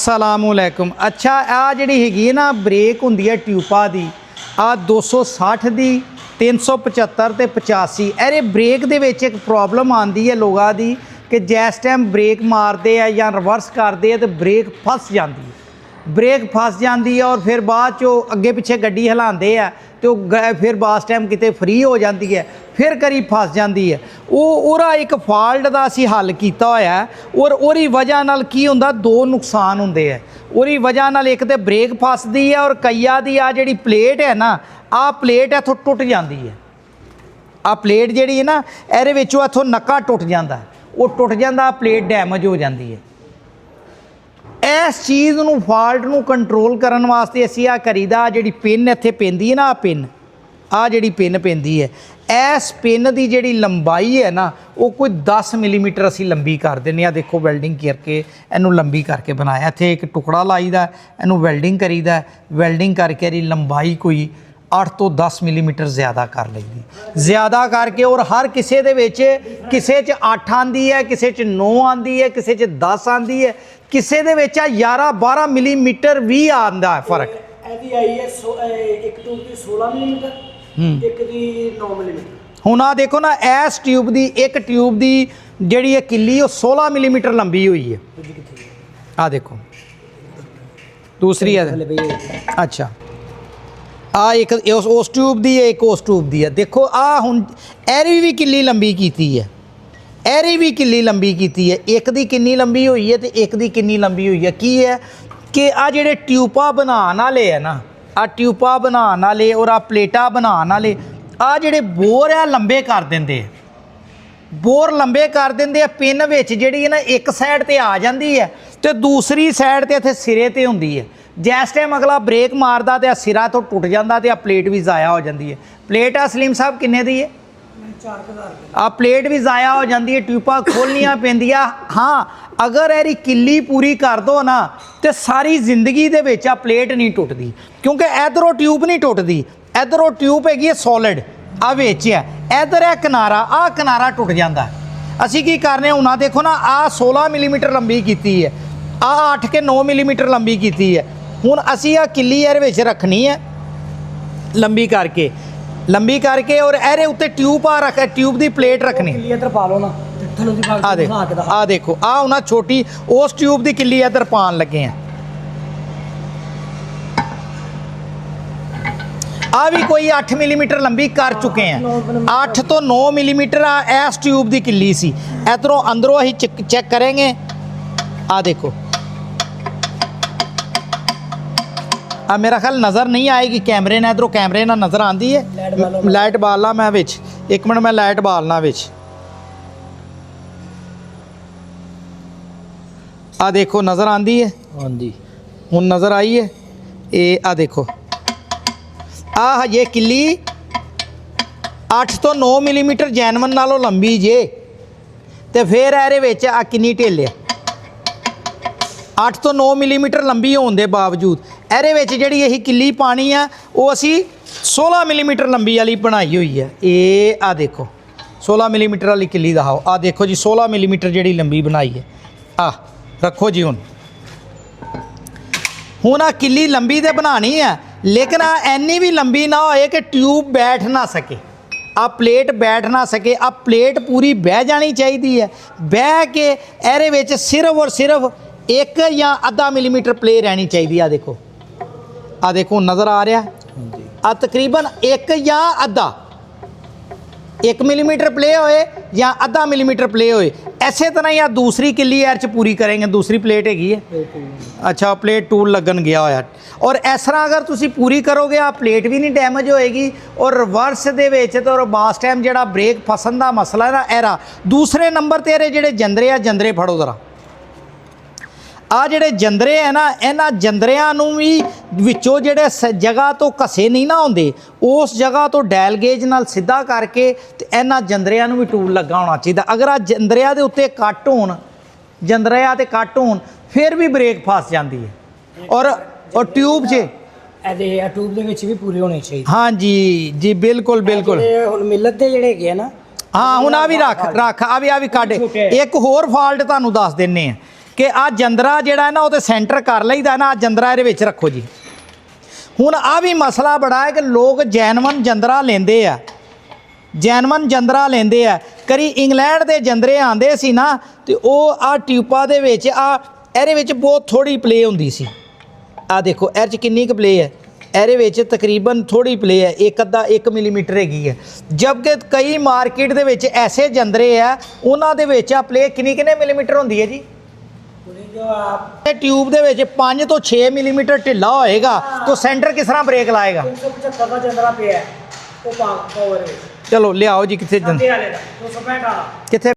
अस्सलामुअलैकुम। अच्छा आ जिहड़ी हैगी ना ब्रेक हुंदी है ट्यूबा दी आ 260 दी 375 ते 85 ਇਹਦੇ ब्रेक ਦੇ ਵਿੱਚ ਇੱਕ प्रॉब्लम आंदी है लोगों दी कि जिस टाइम ब्रेक मारते हैं या रिवर्स करते हैं तो ब्रेक फस जाती है। ब्रेक फस जाती है और फिर बाद चो अगे पिछे गड्डी हिलाते हैं तो फिर बास टाइम किते फ्री हो जाती है, फिर करी फस जाती है। वो एक फॉल्ट का असी हल किया होया और उहदी वजह नाल की हुंदा दो नुकसान हुंदे है। उहदी वजह नाल एक तो ब्रेक फसदी है और कईया दी आ जिहड़ी प्लेट है ना आ प्लेट इत्थों टुट जाती है। आ प्लेट जिहड़ी है ना इहदे विचों इत्थों नक्का टुट जाता है, वो टुट जाता प्लेट डैमेज हो जाती है। इस चीज़ नूं फॉल्ट नूं कंट्रोल करने वास्ते असीं आ करीदा जिहड़ी पिन इत्थे पैंदी है ना आ जिहड़ी पिन पैंदी है इस पिन की जिहड़ी लंबाई है ना वो कोई 10 मिलीमीटर असीं लंबी कर देने। देखो वेल्डिंग करके इनूं लंबी करके बनाया। इत्थे एक टुकड़ा लाईदा इनूं वेल्डिंग करीदा, वेल्डिंग करके इहदी लंबाई कोई 8 तो 10 मिलीमीटर ज़्यादा कर लईदी, ज़्यादा करके। और हर किसी दे विच किसे च 8 आंदी है, किसे च 9 आंदी है, किसे च 10 आंदी है, किसे दे विच 11-12 मिलीमीटर भी आंदा है फर्क। एक ट्यूब की 16 मिलीमीटर एक दी 9 मिलीमीटर। हुण आ देखो ना इस ट्यूब की एक ट्यूब की जिहड़ी किल्ली वो 16 मिलीमीटर लंबी हुई है। आ देखो दूसरी है। अच्छा आ एक उस ट्यूब की है, एक उस ट्यूब की है। देखो आ हुण एरी भी किल्ली लंबी कीती है, एरी भी किल्ली लंबी कीती है। एक दी किन्नी लंबी हुई है तो एक दी किन्नी लंबी हुई है। की है कि आ जिहड़े ट्यूबा बनाने वाले है ना आ ट्यूबा बनाने वाले और आ प्लेटा बनाने वाले आ जिहड़े बोर है लंबे कर देंदे, बोर लंबे कर देंदे आ। पिन विच जिहड़ी है ना एक साइड ते आ जाती है तो दूसरी साइड ते इत्थे सिरे ते हुंदी है। जिस टाइम अगला ब्रेक मारदा तो सिरा तो टुट जाता तो प्लेट भी ज़ाया हो जाती है। प्लेट आ सलीम साहब किन्ने दी है? 4000 आ प्लेट भी ज़ाया हो जाती है, ट्यूबा खोलनियाँ पैंदियां। हाँ अगर एरी किल्ली पूरी कर दो ना तो सारी जिंदगी दे विच आ प्लेट नहीं टुटदी, क्योंकि इधरों ट्यूब नहीं टुटदी, इधरों ट्यूब हैगी है सॉलिड आ विच है, इधर है किनारा, आ किनारा टुट जाता है। असी की करने हुण आ देखो ना आ 16 मिलीमीटर लंबी कीती है, आ 8 के 9 मिलीमीटर लंबी कीती है। हुण असी आ किल्ली इहदे विच रखनी है लंबी करके और इहदे उत्ते ट्यूब आ रख ट्यूब की प्लेट रखनी। इधर पा लो ना आ देखो आ हुण छोटी उस ट्यूब की किल्ली इधर पान लगे हैं। आ भी कोई 8 मिलीमीटर लंबी कर चुके हैं, 8 तो 9 मिलीमीटर इस ट्यूब की किल्ली सी। इधरों अंदरों असीं चेक करेंगे। आ देखो अब मेरा ख्याल नज़र नहीं आएगी कैमरे ने, इधरों कैमरे ना नज़र आती है। लाइट बालना मैं विच, एक मिनट मैं लाइट बालना विच। आ देखो नज़र आती है, हाँ जी हुण नज़र आई है। ये आ देखो आ ये किल्ली 8 तो 9 मिलीमीटर जैनवन नालों लंबी जे तो फिर इहदे विच आ किन्नी ढिल है 8 तो 9 मिलीमीटर लंबी होने के बावजूद इहदे विच जिहड़ी यही किल्ली पानी है वो असी 16 मिलीमीटर लंबी वाली बनाई हुई है। ये आ देखो 16 मिलीमीटर वाली किल्ली दिखाओ। आ देखो जी 16 मिलीमीटर जिहड़ी लंबी बनाई है। आ रखो जी हुण आ किल्ली लंबी तो बनानी है लेकिन आ इन्नी भी लंबी ना होए कि ट्यूब बैठ ना सके, आ प्लेट बैठ ना सके। आ प्लेट पूरी बह जानी चाहिए है, बह के इहदे विच सिर्फ और सिर्फ 1 या आधा मिलीमीटर प्ले रहनी चाहिए। आ देखो नज़र आ रहा है आ तकरीबन 1 या आधा 1 मिलीमीटर प्ले होए या आधा मिलीमीटर प्ले होए। इसे तरह ही आ दूसरी किल्ली एर च पूरी करेंगे। दूसरी प्लेट हैगी है, अच्छा प्लेट टूल लगन गया होया। और इस तरह अगर तुसी पूरी करोगे आ प्लेट भी नहीं डैमेज होएगी और रिवर्स दे विच तो बास टाइम जिहड़ा ब्रेक फसन दा मसला है ना एरा। दूसरे नंबर तेरे जिहड़े जंदरे आ जंदरे फड़ो जरा। आ जिहड़े जंदरे है ना इन्हां जंदरियां नूं भी विचों जिहड़े जगह तो घसे नहीं ना होंदे उस जगह तो डैल गेज नाल सीधा करके ते इन्हां जंदरियां नूं भी टूल लगा होना चाहिए। अगर आ जंदरियां दे उत्ते कट होण, जंदरियां ते कट होण फिर भी ब्रेक फस जाती है। और ट्यूब च ट्यूब दे विच भी पूरे होने चाहिए। हाँ जी जी बिल्कुल बिल्कुल। हुण मिलत दे जिहड़े है ना हाँ हुण आ भी रख आ भी कट। एक होर फॉल्ट तुहानूं दस दिंने आ ਕਿ ਆ ਜੰਦਰਾ ਜਿਹੜਾ ਨਾ ਉਹ ਤੇ ਸੈਂਟਰ ਕਰ ਲਈਦਾ ਨਾ, ਆ ਜੰਦਰਾ ਇਹਦੇ ਵਿੱਚ ਰੱਖੋ ਜੀ। ਹੁਣ ਆ ਵੀ ਮਸਲਾ ਬੜਾ ਹੈ ਕਿ ਲੋਕ ਜੈਨੂਅਨ ਜੰਦਰਾ ਲੈਂਦੇ ਆ, ਜੈਨੂਅਨ ਜੰਦਰਾ ਲੈਂਦੇ ਆ। ਕਰੀ ਇੰਗਲੈਂਡ ਦੇ ਜੰਦਰੇ ਆਂਦੇ ਸੀ ਨਾ ਤੇ ਉਹ ਆ ਟਿਊਪਾਂ ਦੇ ਵਿੱਚ ਇਹਦੇ ਵਿੱਚ ਬਹੁਤ ਥੋੜੀ ਪਲੇ ਹੁੰਦੀ ਸੀ। ਆ ਦੇਖੋ ਇਹ 'ਚ ਕਿੰਨੀ ਕੁ ਪਲੇ ਹੈ, ਇਹਦੇ ਵਿੱਚ ਤਕਰੀਬਨ ਥੋੜੀ ਪਲੇ ਹੈ, 1 ਮਿਲੀਮੀਟਰ ਹੈਗੀ ਹੈ। ਜਦਕਿ ਕਈ ਮਾਰਕੀਟ ਦੇ ਵਿੱਚ ਐਸੇ ਜੰਦਰੇ ਆ ਉਹਨਾਂ ਦੇ ਵਿੱਚ ਆ ਪਲੇ ਕਿੰਨੇ ਮਿਲੀਮੀਟਰ ਹੁੰਦੀ ਹੈ ਜੀ। ਇਹ ਟਿਊਬ ਦੇ ਵਿੱਚ 5 ਤੋਂ 6 ਮਿਲੀਮੀਟਰ ਢਿੱਲਾ ਹੋਏਗਾ ਤਾਂ ਸੈਂਟਰ ਕਿਸ ਤਰ੍ਹਾਂ ਬ੍ਰੇਕ ਲਾਏਗਾ। 375 ਦਾ ਜੰਦਰਾ ਪਿਆ ਉਹ ਪਾਵਰ ਵਿੱਚ। ਚਲੋ ਲਿਆਓ ਜੀ, ਕਿੱਥੇ ਅੱਗੇ ਵਾਲੇ ਦਾ 265 ਵਾਲਾ ਕਿੱਥੇ